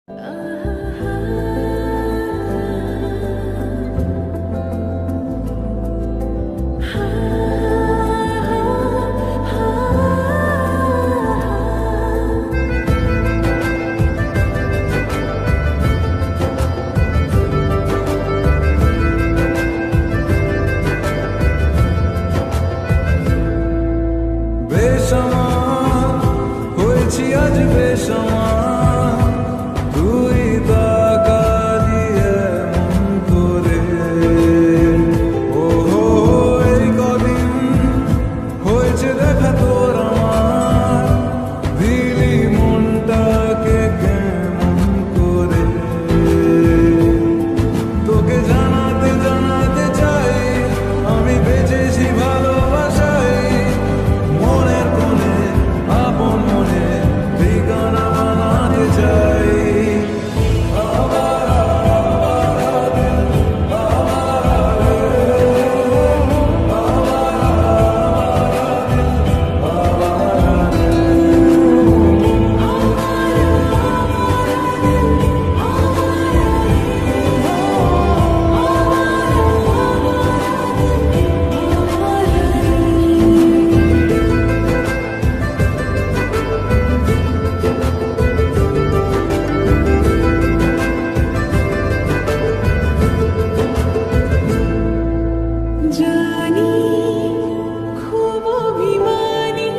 বেসামাল হয়েছি আজ বেসামাল, তুই তাকালি এমন করে। ও হো, এই কদিন হয়েছে দেখা তোর আমার, দিলি মনটাকে কেমন করে। তোকে জানাতে জানাতে চাই আমি বেঁচেছি ভালোবাসায়, মনের কোণে আপন মনে ঠিকানা বানাতে চাই। জানি খুব অভিমানী,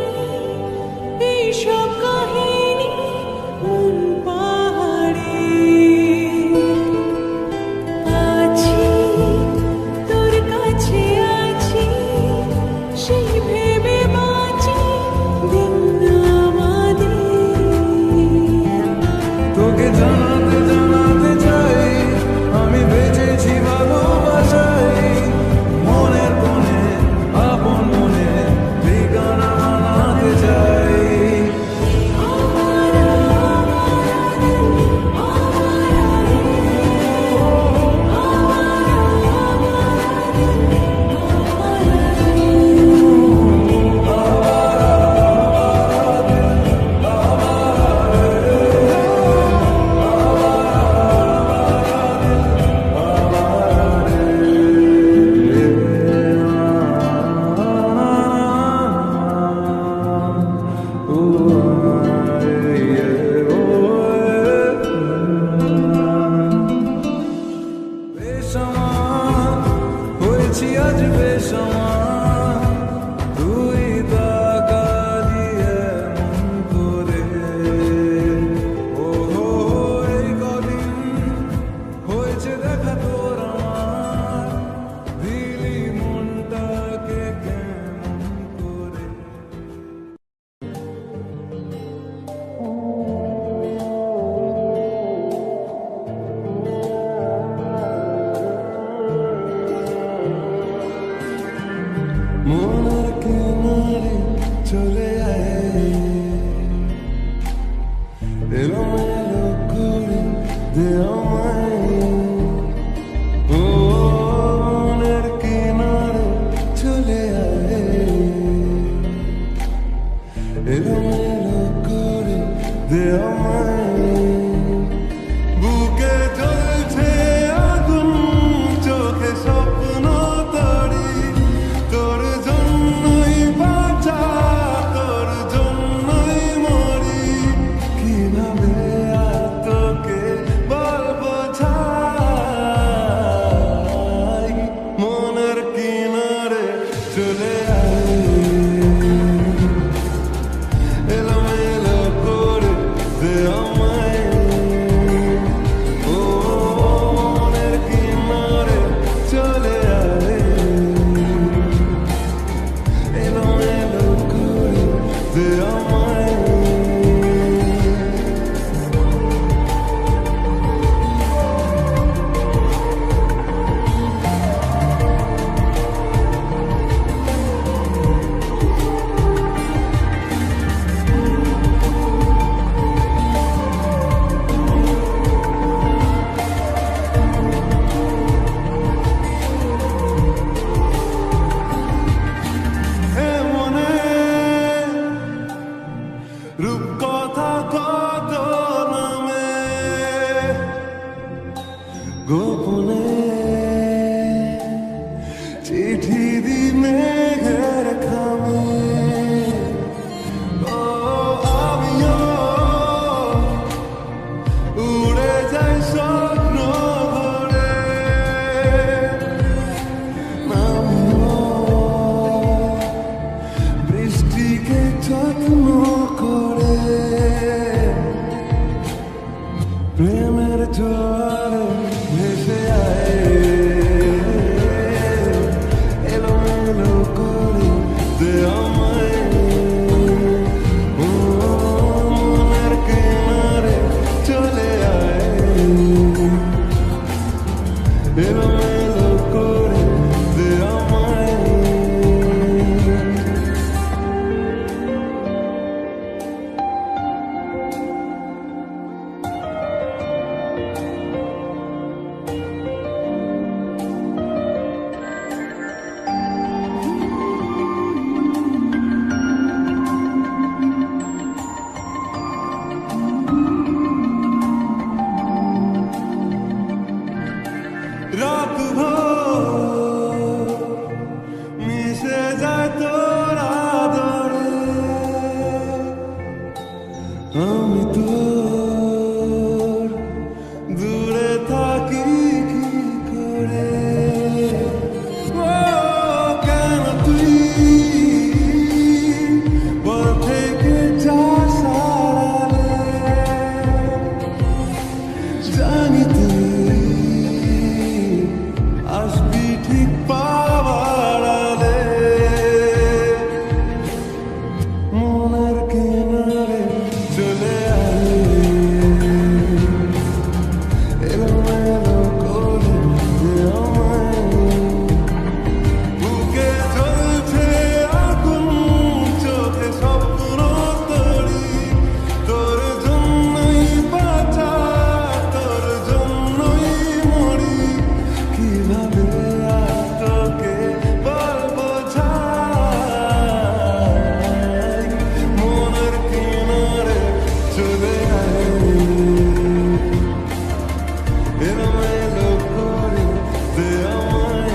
এইসব কাহিনী মন পাহাড়ে আছি, তোর কাছে আছি, সেই ভেবে বাঁচি দিন আমাদের। তোকে জানাতে জানাতে চাই আমি বেঁচেছি ভালোবাসায়, মনের কোণে আপন মনে ঠিকানা বানাতে চাই। বেসামাল হয়েছি আজ বেসামাল, তুই তাকালি এমন করে। ও হো, এই কদিন হয়েছে দেখা তোর আমার, দিলি মনটাকে কেমন করে। মনের কিনারে চলে আয়, এলোমেলো করে দে আমায়। ও মনের কিনারে চলে আয়, এলোমেলো করে দে আমায়। বুকে জ্বলছে আগুন, চোখে স্বপ্ন তরি, তোর জন্যই বাঁচা, তোর জন্যই মরি। কিভাবে আর তোকে বলবো গোপনে চিঠি দি মেঘের খামে ও আমিও উড়ে যাই স্বপ্ন ভরে আমিও বৃষ্টিকে যত্ন করে প্রেমের জোয়ারে ভেসে আয় এলোমেলো করে দে আমায় ও মনের কিনারে চলে আয় এলোমেলো করে দে আমায় রাত ভোর মিশে যায় তোর আদরে আমি তোর দূরে থাকি কি করে ও কেন তুই বল থেকে যাস আড়ালে জানি তুই আসবি ঠিক পাওয়ার আলে মনের কিনারে চলে আয় এলোমেলো করে দে আমায় বুকে জ্বলছে আগুন চোখে স্বপ্ন তরি তোর জন্যই বাঁচা তোর জন্যই মরি কিভাবে আর তোকে বলবো যাই মনের কিনারে চলে আয় এলোমেলো করে দে আমায়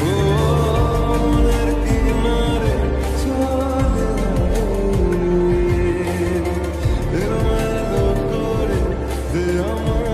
ও মনের কিনারে চলে আয় এলোমেলো করে দে আমায়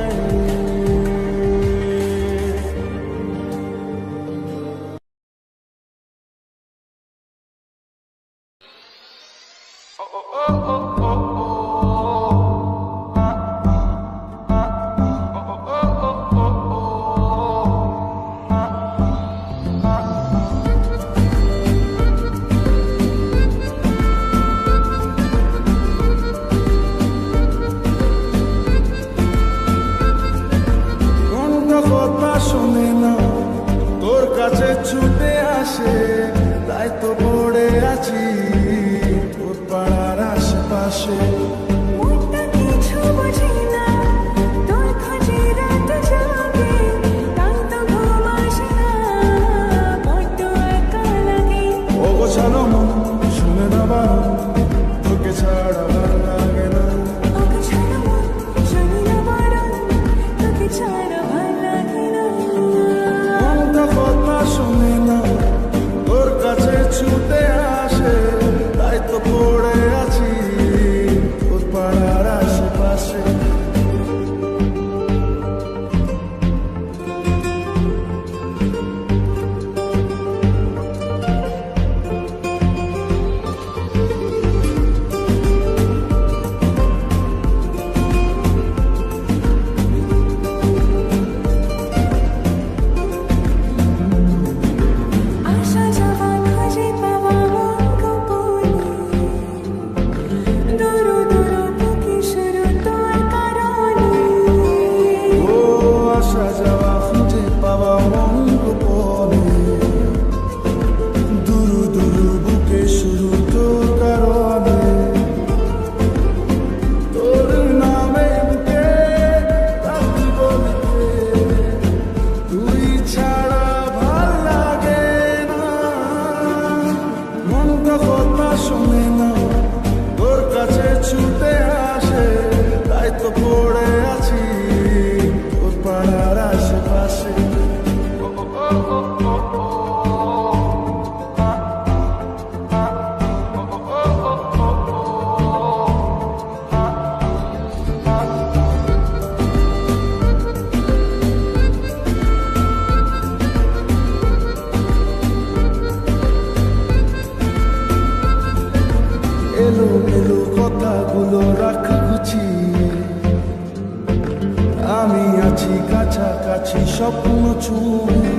আছি কাছাকাছি স্বপ্ন ছুঁয়ে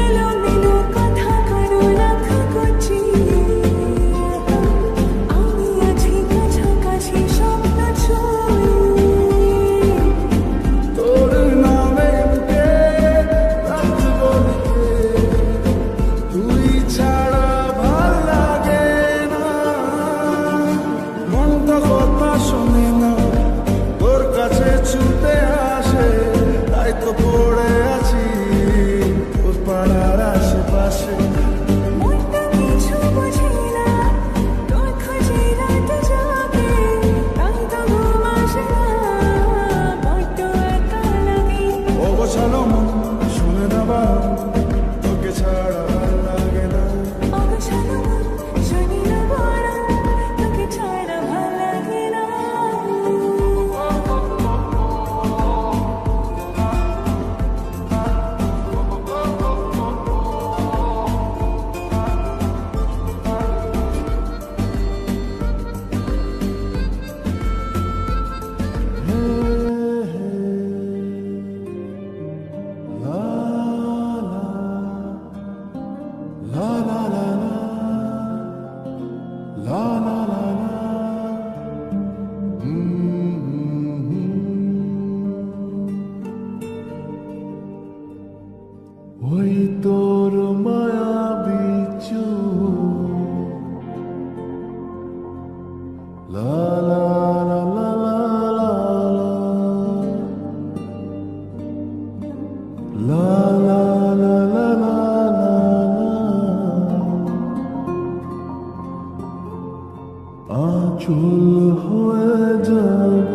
এলো মেলো কথা কারো রাখা গজিয়ে আমি আছি কাছাকাছি স্বপ্ন ছুঁয়ে তোর নামে বুকে রাখবো লিখে, তুই ছাড়া ভাল লাগে না, মনটা কথা শোনে না, তোর কাছে ছুটে আসে, তাই তো পড়ে আছি তোর পাড়ার আশেপাশে। মনটা কিছু বোঝে না তোর খোঁজে রাত জাগে তাই তো ঘুম আসে না বড্ড একা লাগে অগোছালো মন শুনে না বারণ, তোকে ছাড়া ভাল লাগে না। অগোছালো মন শুনি না বারণ তোকে ছাড়া ভাল লাগে না ওই তোর মায়াবী চোখ, লা লা লা লা লা লা লা লা লা লা আঁচল হয়ে যাব।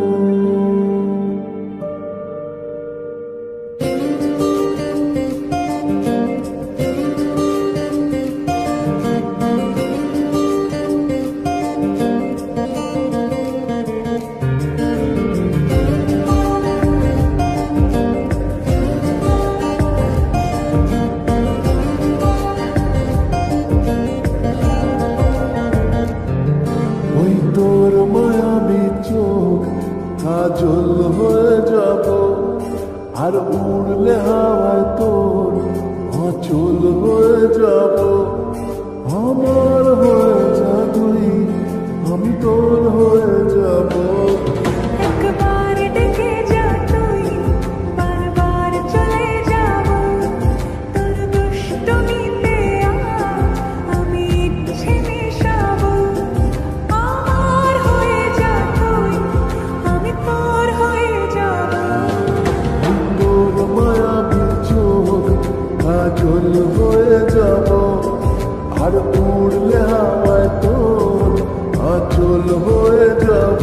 ওই তোর মায়াবী চোখ কাজল হয়ে যাব, আর উড়লে হাওয়ায় তোর আঁচল হয়ে যাব। আমার হয়ে যা তুই, আমি তোর হয়ে যাব। একবার ডেকে যা তুই বারবার চলে যাব তোর দুষ্টুমিতে আমি ইচ্ছে মেশাবো আমার হয়ে যা তুই আমি তোর হয়ে যাব তোর মায়াবী চোখ কাজল হয়ে যাব, আর উড়লে হাওয়ায় তোর আঁচল হয়ে যাব।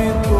তো